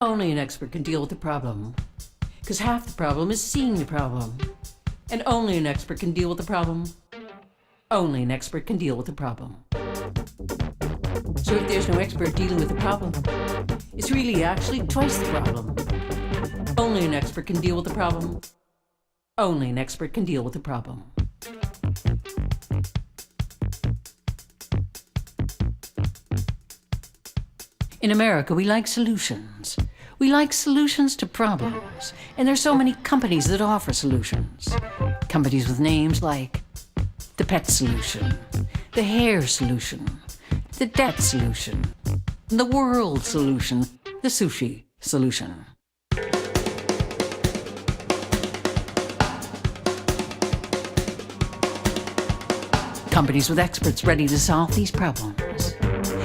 Only an expert can deal with the problem. Because half the problem is seeing the problem. And only an expert can deal with the problem. Only an expert can deal with the problem. So if there's no expert dealing with the problem, it's really actually twice the problem. Only an expert can deal with the problem. Only an expert can deal with the problem. In America, we like solutions. We like solutions to problems. And there's so many companies that offer solutions. Companies with names like the pet solution, the hair solution, the debt solution, the world solution, the sushi solution. Companies with experts ready to solve these problems.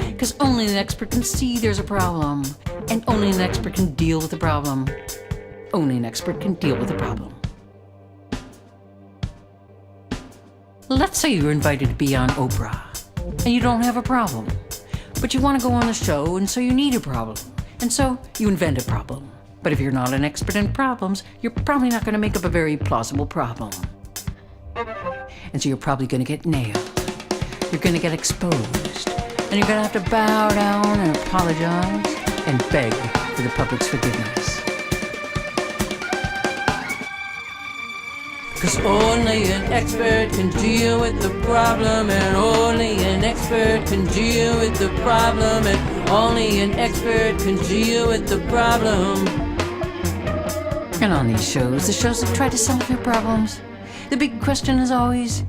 Because only an expert can see there's a problem, and only an expert can deal with the problem. Only an expert can deal with the problem. Let's say you're invited to be on Oprah, and you don't have a problem, but you want to go on a show, and so you need a problem, and so you invent a problem. But if you're not an expert in problems, you're probably not going to make up a very plausible problem. And so you're probably going to get nailed. You're going to get exposed. And you're going to have to bow down and apologize and beg for the public's forgiveness. Because only an expert can deal with the problem, and only an expert can deal with the problem, and only an expert can deal with the problem. And on these shows, the shows that try to solve your problems, the big question is always,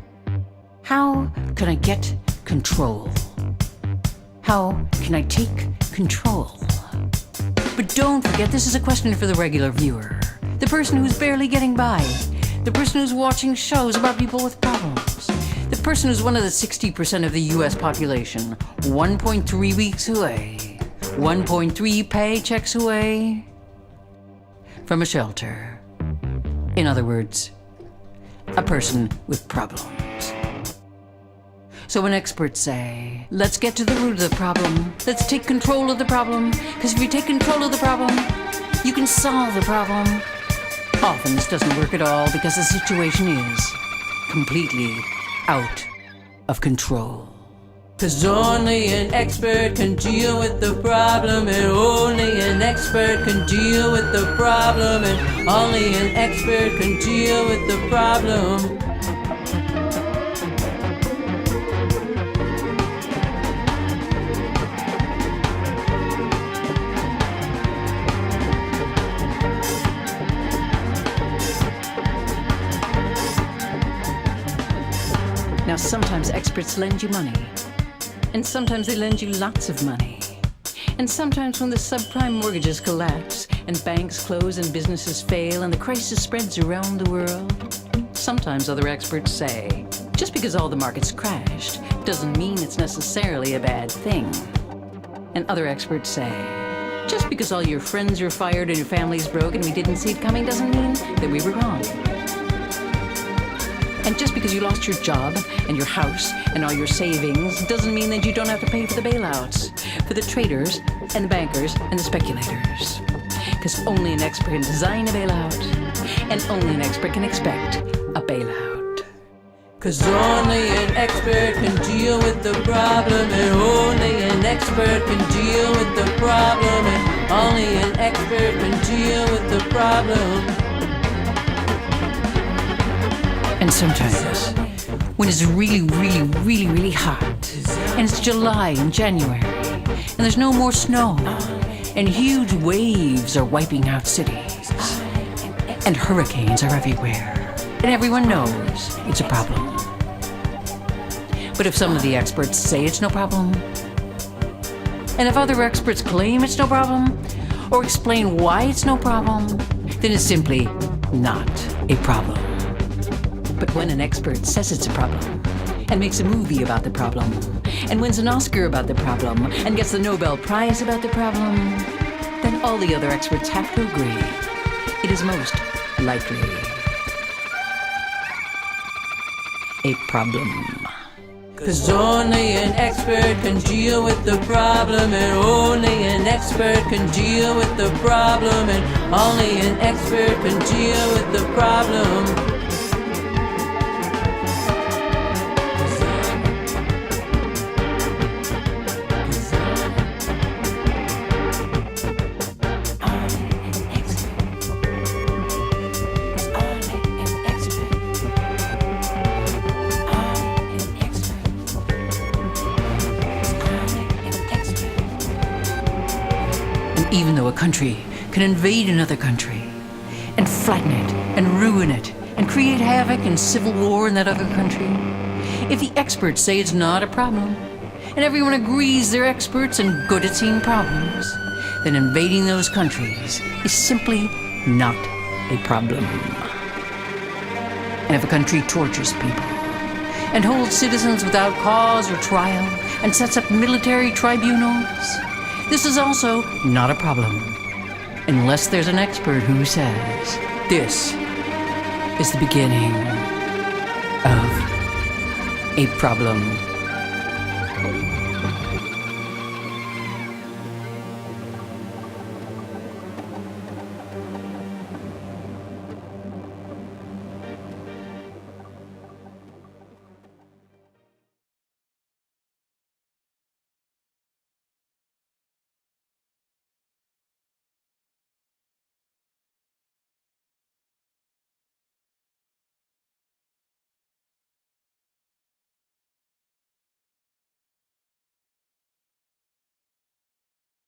how can I get control? How can I take control? But don't forget, this is a question for the regular viewer, the person who's barely getting by, the person who's watching shows about people with problems, the person who's one of the 60% of the US population, 1.3 weeks away, 1.3 paychecks away from a shelter. In other words, a person with problems. So when experts say, let's get to the root of the problem, let's take control of the problem, because if you take control of the problem, you can solve the problem. Often this doesn't work at all because the situation is completely out of control. Because only an expert can deal with the problem, and only an expert can deal with the problem, and only an expert can deal with the problem. Now, sometimes experts lend you money, and sometimes they lend you lots of money. And sometimes when the subprime mortgages collapse, and banks close and businesses fail, and the crisis spreads around the world, sometimes other experts say, just because all the markets crashed doesn't mean it's necessarily a bad thing. And other experts say, just because all your friends are fired and your family's broke and we didn't see it coming doesn't mean that we were wrong. And just because you lost your job and your house and all your savings doesn't mean that you don't have to pay for the bailouts, for the traders and the bankers and the speculators. Because only an expert can design a bailout, and only an expert can expect a bailout. Because only an expert can deal with the problem, and only an expert can deal with the problem, and only an expert can deal with the problem. And sometimes, when it's really hot, and it's July and January, and there's no more snow, and huge waves are wiping out cities, and hurricanes are everywhere, and everyone knows it's a problem. But if some of the experts say it's no problem, and if other experts claim it's no problem, or explain why it's no problem, then it's simply not a problem. But when an expert says it's a problem, and makes a movie about the problem, and wins an Oscar about the problem, and gets the Nobel Prize about the problem, then all the other experts have to agree it is most likely a problem. 'Cause only an expert can deal with the problem, and only an expert can deal with the problem, and only an expert can deal with the problem. Even though a country can invade another country and flatten it and ruin it and create havoc and civil war in that other country, if the experts say it's not a problem and everyone agrees they're experts and good at seeing problems, then invading those countries is simply not a problem. And if a country tortures people and holds citizens without cause or trial and sets up military tribunals, this is also not a problem, unless there's an expert who says, this is the beginning of a problem.